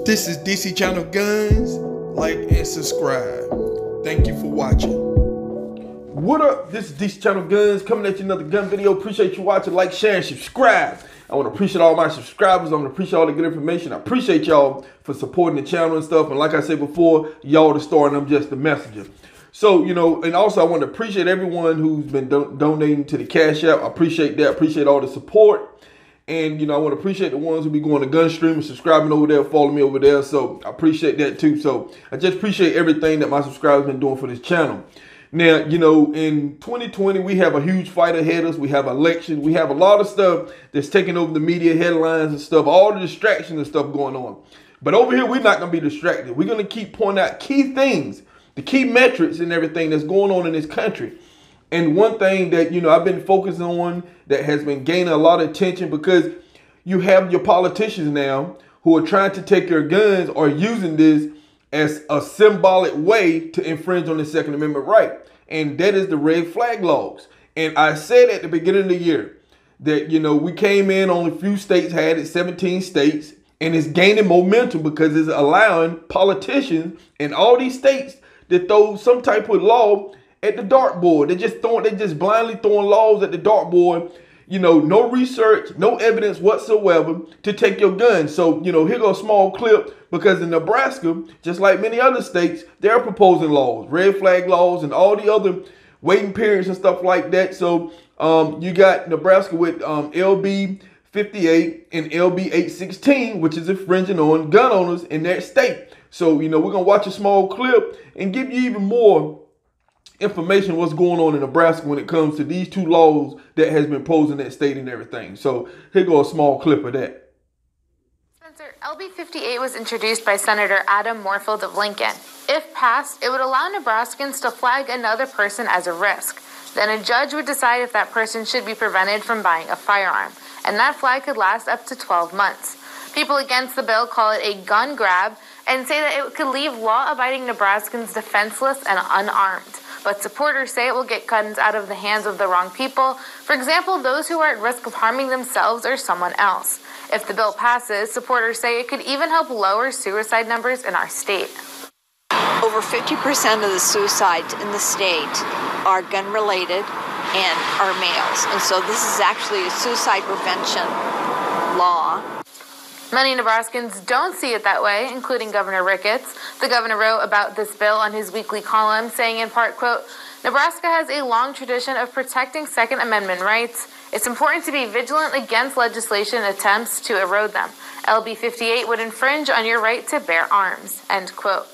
This is DC Channel Guns. Like and subscribe. Thank you for watching. What up? This is DC Channel Guns coming at you another gun video. Appreciate you watching. Like, share, and subscribe. I want to appreciate all my subscribers. I want to appreciate all the good information. I appreciate y'all for supporting the channel and stuff. And like I said before, y'all the star and I'm just the messenger. So, you know, and also I want to appreciate everyone who's been donating to the Cash App. I appreciate that. I appreciate all the support. And, you know, I want to appreciate the ones who be going to Gunstream and subscribing over there, following me over there. So I appreciate that too. So I just appreciate everything that my subscribers been doing for this channel. Now, you know, in 2020, we have a huge fight ahead of us. We have elections. We have a lot of stuff that's taking over the media headlines and stuff, all the distractions and stuff going on. But over here, we're not going to be distracted. We're going to keep pointing out key things, the key metrics and everything that's going on in this country. And one thing that, you know, I've been focusing on that has been gaining a lot of attention, because you have your politicians now who are trying to take your guns or using this as a symbolic way to infringe on the Second Amendment right. And that is the red flag laws. And I said at the beginning of the year that, you know, we came in, only a few states had it, 17 states, and it's gaining momentum because it's allowing politicians in all these states to throw some type of law at the dartboard. They just blindly throwing laws at the dartboard. You know, no research, no evidence whatsoever to take your gun. So, you know, here goes a small clip, because in Nebraska, just like many other states, they're proposing laws, red flag laws, and all the other waiting periods and stuff like that. So you got Nebraska with LB 58 and LB 816, which is infringing on gun owners in that state. So, you know, we're going to watch a small clip and give you even more information what's going on in Nebraska when it comes to these two laws that has been posed in that state and everything. So here goes a small clip of that. Spencer, LB 58 was introduced by Senator Adam Moorfield of Lincoln. If passed, it would allow Nebraskans to flag another person as a risk. Then a judge would decide if that person should be prevented from buying a firearm, and that flag could last up to 12 months. People against the bill call it a gun grab and say that it could leave law-abiding Nebraskans defenseless and unarmed. But supporters say it will get guns out of the hands of the wrong people. For example, those who are at risk of harming themselves or someone else. If the bill passes, supporters say it could even help lower suicide numbers in our state. Over 50% of the suicides in the state are gun-related and are males. And so this is actually a suicide prevention law. Many Nebraskans don't see it that way, including Governor Ricketts. The governor wrote about this bill on his weekly column, saying in part, quote, "Nebraska has a long tradition of protecting Second Amendment rights. It's important to be vigilant against legislation attempts to erode them. LB 58 would infringe on your right to bear arms," end quote.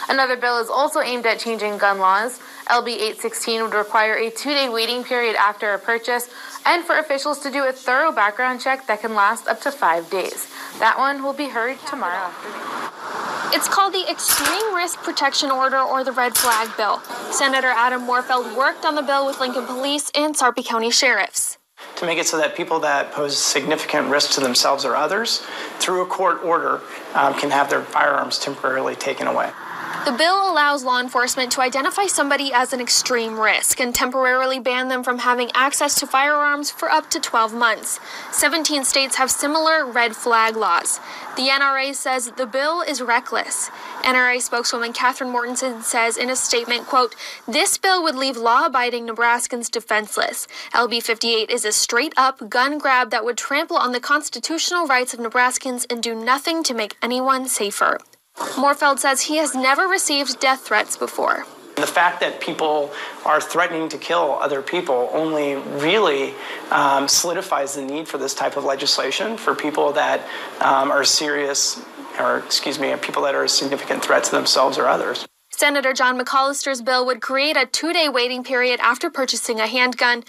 Another bill is also aimed at changing gun laws. LB 816 would require a 2-day waiting period after a purchase, and for officials to do a thorough background check that can last up to 5 days. That one will be heard tomorrow afternoon. It's called the Extreme Risk Protection Order, or the Red Flag Bill. Senator Adam Moorfield worked on the bill with Lincoln Police and Sarpy County Sheriffs. To make it so that people that pose significant risk to themselves or others, through a court order, can have their firearms temporarily taken away. The bill allows law enforcement to identify somebody as an extreme risk and temporarily ban them from having access to firearms for up to 12 months. 17 states have similar red flag laws. The NRA says the bill is reckless. NRA spokeswoman Catherine Mortensen says in a statement, quote, "This bill would leave law-abiding Nebraskans defenseless. LB 58 is a straight-up gun grab that would trample on the constitutional rights of Nebraskans and do nothing to make anyone safer." Moorfield says he has never received death threats before. The fact that people are threatening to kill other people only really solidifies the need for this type of legislation for people that are serious, or people that are a significant threat to themselves or others. Senator John McCollister's bill would create a 2-day waiting period after purchasing a handgun,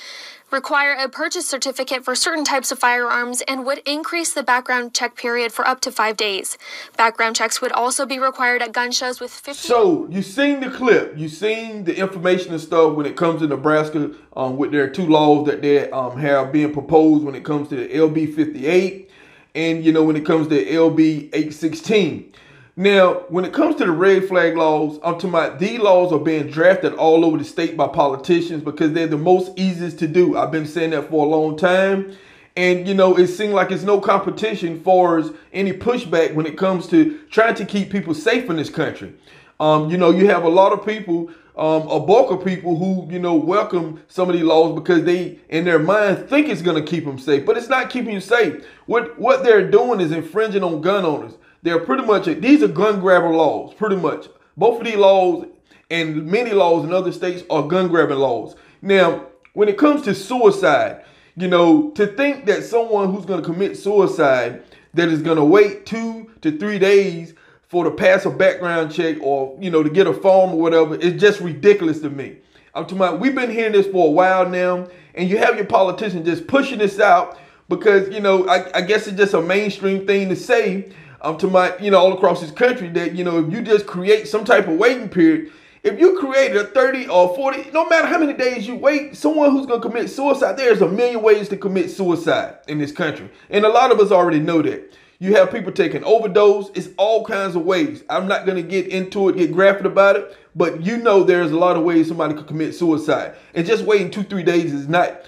require a purchase certificate for certain types of firearms, and would increase the background check period for up to 5 days. Background checks would also be required at gun shows with 50... So, you seen the clip. You seen the information and stuff when it comes to Nebraska with their two laws that they have being proposed when it comes to the LB 58 and, you know, when it comes to LB 816. Now, when it comes to the red flag laws, I'm talking about these laws are being drafted all over the state by politicians because they're the most easiest to do. I've been saying that for a long time. And, you know, it seems like it's no competition for any pushback when it comes to trying to keep people safe in this country. You know, you have a lot of people, a bulk of people who, you know, welcome some of these laws because they, in their mind, think it's going to keep them safe. But it's not keeping you safe. What they're doing is infringing on gun owners. They're pretty much, these are gun grabber laws, pretty much. Both of these laws and many laws in other states are gun grabbing laws. Now, when it comes to suicide, you know, to think that someone who's going to commit suicide that is going to wait 2 to 3 days for to pass a background check or, you know, to get a form or whatever, it's just ridiculous to me. I'm talking about, we've been hearing this for a while now, and you have your politicians just pushing this out because, you know, I guess it's just a mainstream thing to say. I'm talking about, you know, all across this country that, you know, if you just create some type of waiting period, if you created a 30 or 40, no matter how many days you wait, someone who's going to commit suicide, there's a million ways to commit suicide in this country. And a lot of us already know that. You have people taking overdose. It's all kinds of ways. I'm not going to get into it, get graphic about it, but you know there's a lot of ways somebody could commit suicide. And just waiting 2-3 days is not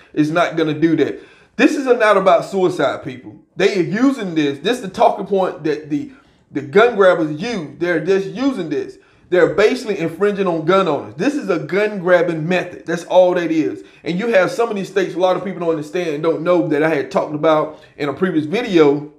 going to do that. This is not about suicide, people. They are using this. This is the talking point that the gun grabbers use. They're just using this. They're basically infringing on gun owners. This is a gun grabbing method. That's all that is. And you have some of these states, a lot of people don't understand and don't know that I had talked about in a previous video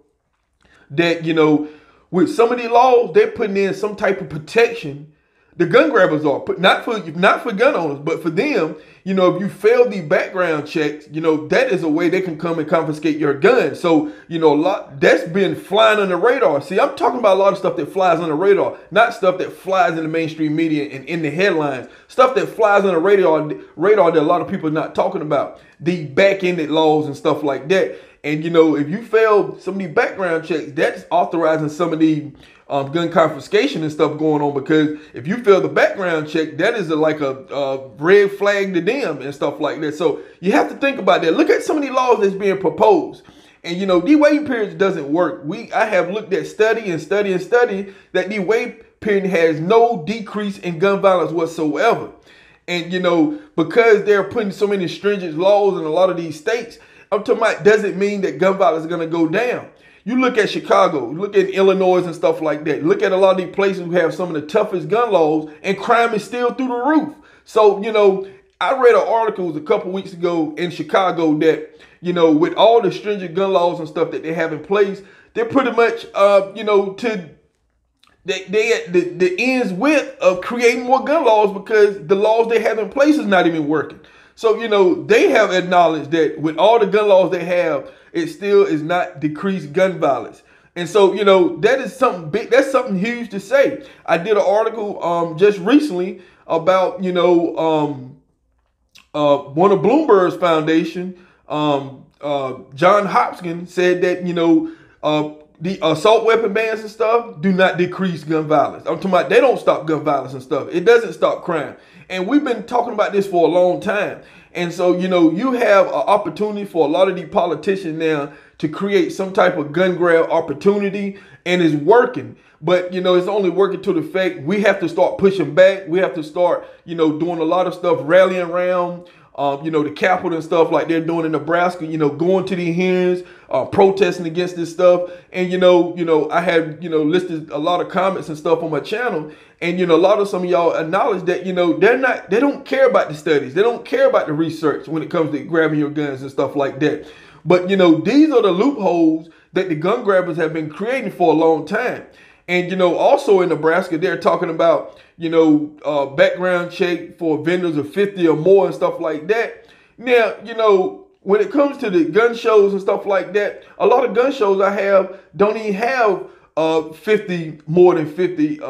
that, you know, with some of these laws, they're putting in some type of protection. The gun grabbers are, not for gun owners, but for them, you know, if you fail the background checks, you know, that is a way they can come and confiscate your gun. So, you know, a lot that's been flying on the radar. See, I'm talking about a lot of stuff that flies on the radar, not stuff that flies in the mainstream media and in the headlines. Stuff that flies on the radar that a lot of people are not talking about. The back-ended laws and stuff like that. And, you know, if you fail some of these background checks, that's authorizing some of the gun confiscation and stuff going on, because if you fail the background check, that is like a red flag to them and stuff like that. So you have to think about that. Look at some of these laws that's being proposed. And, you know, the waiting periods doesn't work. I have looked at study that the waiting period has no decrease in gun violence whatsoever. And, you know, because they're putting so many stringent laws in a lot of these states, I'm talking about, doesn't mean that gun violence is going to go down. You look at Chicago, look at Illinois and stuff like that. Look at a lot of these places who have some of the toughest gun laws, and crime is still through the roof. So, you know, I read an article a couple weeks ago in Chicago that, you know, with all the stringent gun laws and stuff that they have in place, they're pretty much, you know, they at the ends with of creating more gun laws, because the laws they have in place is not even working. So, you know, they have acknowledged that with all the gun laws they have, it still is not decreased gun violence. And so, you know, that is something big. That's something huge to say. I did an article just recently about, you know, one of Bloomberg's foundation, John Hopkins, said that, you know, the assault weapon bans and stuff do not decrease gun violence. I'm talking about they don't stop gun violence and stuff. It doesn't stop crime. And we've been talking about this for a long time. And so, you know, you have an opportunity for a lot of these politicians now to create some type of gun grab opportunity, and it's working. But, you know, it's only working to the fact we have to start pushing back. We have to start, you know, doing a lot of stuff, rallying around, you know, the Capitol and stuff like they're doing in Nebraska, you know, going to the hearings, protesting against this stuff. And, you know, I had, you know, listed a lot of comments and stuff on my channel. And, you know, a lot of some of y'all acknowledge that, you know, they don't care about the studies. They don't care about the research when it comes to grabbing your guns and stuff like that. But, you know, these are the loopholes that the gun grabbers have been creating for a long time. And, you know, also in Nebraska, they're talking about, you know, background check for vendors of 50 or more and stuff like that. Now, you know, when it comes to the gun shows and stuff like that, a lot of gun shows I have don't even have more than 50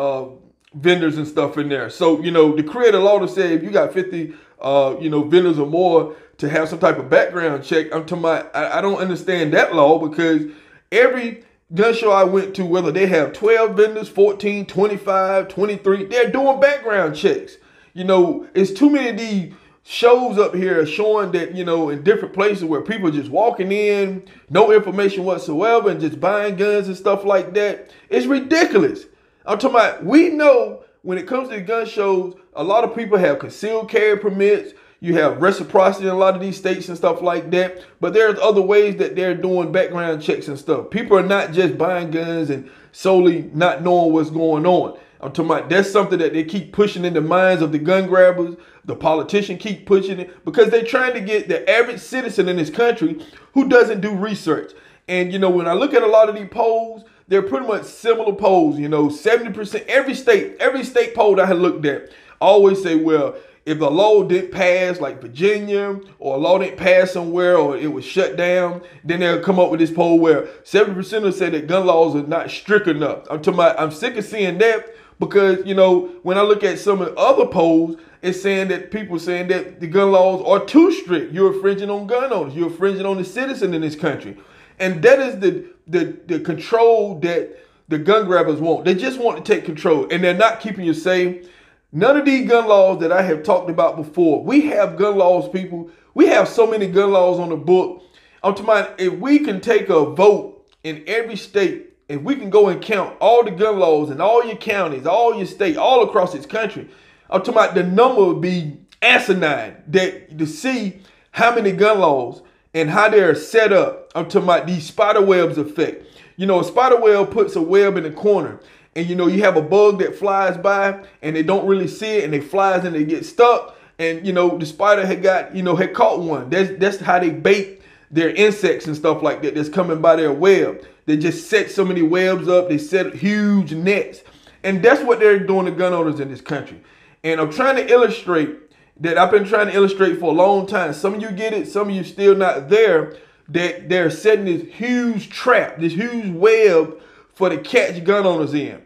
vendors and stuff in there. So, you know, to create a law to say if you got 50, you know, vendors or more to have some type of background check, I'm talking about, I don't understand that law, because every gun show I went to, whether they have 12 vendors, 14, 25, 23, they're doing background checks. You know, it's too many of these shows up here showing that, you know, in different places where people are just walking in, no information whatsoever, and just buying guns and stuff like that. It's ridiculous. I'm talking about, we know when it comes to gun shows, a lot of people have concealed carry permits. You have reciprocity in a lot of these states and stuff like that. But there's other ways that they're doing background checks and stuff. People are not just buying guns and solely not knowing what's going on. I'm talking about that's something that they keep pushing in the minds of the gun grabbers. The politicians keep pushing it because they're trying to get the average citizen in this country who doesn't do research. And, you know, when I look at a lot of these polls, they're pretty much similar polls. You know, 70%, every state poll that I had looked at always say, well, if the law didn't pass, like Virginia, or a law didn't pass somewhere, or it was shut down, then they'll come up with this poll where 70% will say that gun laws are not strict enough. I'm sick of seeing that because, you know, when I look at some of the other polls, it's saying that people saying that the gun laws are too strict. You're infringing on gun owners. You're infringing on the citizen in this country. And that is the control that the gun grabbers want. They just want to take control, and they're not keeping you safe. None of these gun laws that I have talked about before. We have gun laws, people. We have so many gun laws on the book. I'm talking about if we can take a vote in every state, if we can go and count all the gun laws in all your counties, all your states, all across this country, I'm talking about the number would be asinine that to see how many gun laws and how they're set up. I'm talking about these spider webs effect. You know, a spider web puts a web in the corner. And, you know, you have a bug that flies by and they don't really see it and they flies and they get stuck. And, you know, the spider had caught one. That's how they bait their insects and stuff like that that's coming by their web. They just set so many webs up. They set huge nets. And that's what they're doing to gun owners in this country. And I'm trying to illustrate that I've been trying to illustrate for a long time. Some of you get it. Some of you still not there. That they're setting this huge trap, this huge web for to catch gun owners in.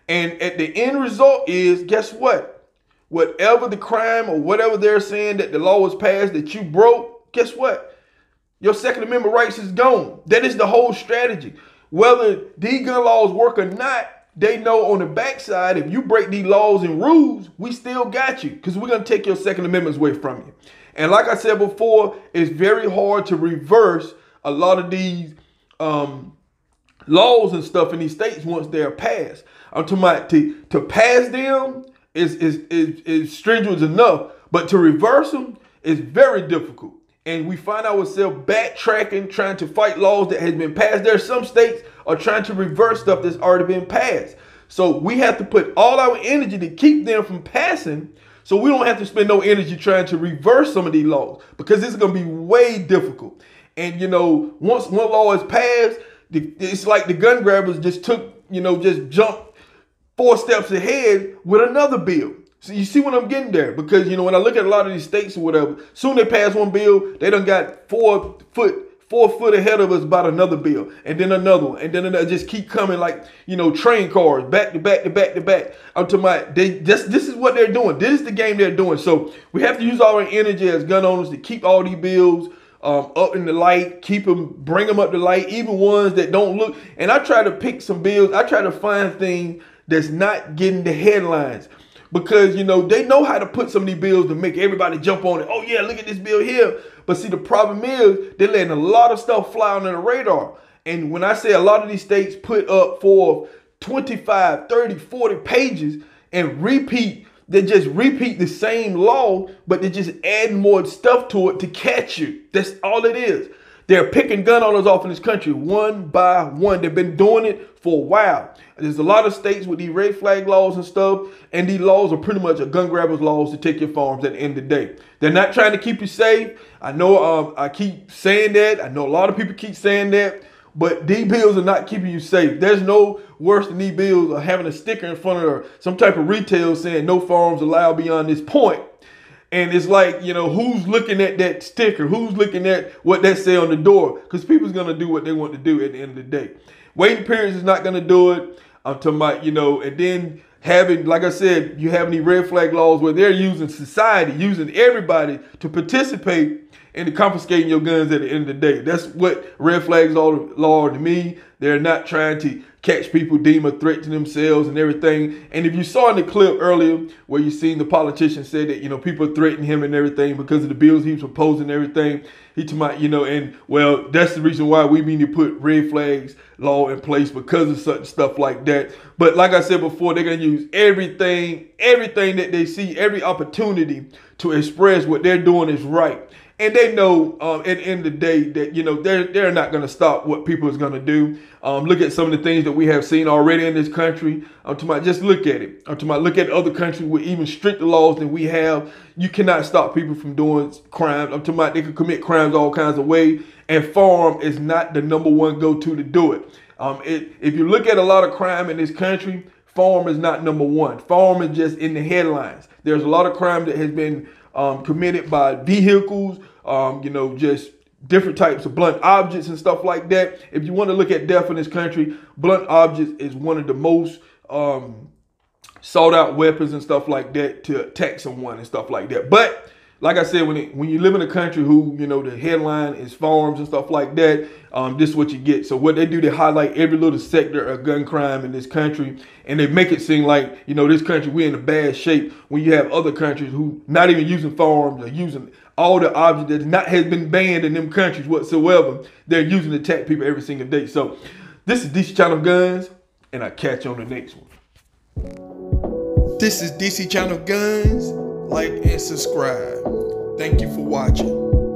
And at the end result is, guess what? Whatever the crime or whatever they're saying that the law was passed that you broke, guess what? Your Second Amendment rights is gone. That is the whole strategy. Whether these gun laws work or not, they know on the backside, if you break these laws and rules, we still got you because we're going to take your Second Amendment away from you. And like I said before, it's very hard to reverse a lot of these laws and stuff in these states once they're passed. I'm talking about to pass them is stringent enough, but to reverse them is very difficult. And we find ourselves backtracking, trying to fight laws that has been passed. There are some states are trying to reverse stuff that's already been passed. So we have to put all our energy to keep them from passing, so we don't have to spend no energy trying to reverse some of these laws, because this is going to be way difficult. And, you know, once one law is passed, it's like the gun grabbers just jumped 4 steps ahead with another bill. So you see what I'm getting there? Because, you know, when I look at a lot of these states or whatever, soon they pass one bill, they done got 4 foot ahead of us about another bill, and then another one, and then another, just keep coming like, you know, train cars, back to back to back to back. I'm talking about this is what they're doing. This is the game they're doing. So we have to use all our energy as gun owners to keep all these bills up in the light, bring them up to light, even ones that don't look. And I try to pick some bills. I try to find things that's not getting the headlines, because, you know, they know how to put some of these bills to make everybody jump on it. Oh yeah, look at this bill here. But see, the problem is they're letting a lot of stuff fly under the radar. And when I say a lot of these states put up for 25, 30, 40 pages and they just repeat the same law, but they're just adding more stuff to it to catch you. That's all it is. They're picking gun owners off in this country one by one. They've been doing it for a while. There's a lot of states with these red flag laws and stuff, and these laws are pretty much a gun grabber's laws to take your firearms at the end of the day. They're not trying to keep you safe. I know I keep saying that. I know a lot of people keep saying that, but these bills are not keeping you safe. There's no worse than these bills are having a sticker in front of some type of retail saying no firearms allowed beyond this point. And it's like, you know, who's looking at that sticker? Who's looking at what that say on the door? Because people's going to do what they want to do at the end of the day. Waiting periods is not going to do it. I'm talking about, you know, and then having, like I said, you have these red flag laws where they're using society, using everybody to participate in confiscating your guns at the end of the day. That's what red flags law to me. They're not trying to catch people deem a threat to themselves and everything. And if you saw in the clip earlier where you seen the politician say that, you know, people threaten him and everything because of the bills he was proposing and everything, he told me, you know, and well, that's the reason why we need to put red flags law in place because of such stuff like that. But like I said before, they're going to use everything that they see, every opportunity to express what they're doing is right. And they know at the end of the day that, you know, they're not going to stop what people is going to do. Look at some of the things that we have seen already in this country. I'm talking about, just look at it. I'm talking about, look at other countries with even stricter laws than we have. You cannot stop people from doing crimes. I'm talking about they can commit crimes all kinds of ways. And firearm is not the #1 go-to to do it. If you look at a lot of crime in this country, firearm is not #1. Firearm is just in the headlines. There's a lot of crime that has been committed by vehicles, you know, just different types of blunt objects and stuff like that. If you want to look at death in this country, blunt objects is one of the most sought out weapons and stuff like that to attack someone and stuff like that. But like I said, when you live in a country who, you know, the headline is firearms and stuff like that, this is what you get. So what they do, they highlight every little sector of gun crime in this country, and they make it seem like, you know, this country, we're in a bad shape, when you have other countries who not even using firearms, or using all the objects that has been banned in them countries whatsoever. They're using to attack people every single day. So this is DC Channel Guns, and I'll catch you on the next one. This is DC Channel Guns. Like and subscribe. Thank you for watching.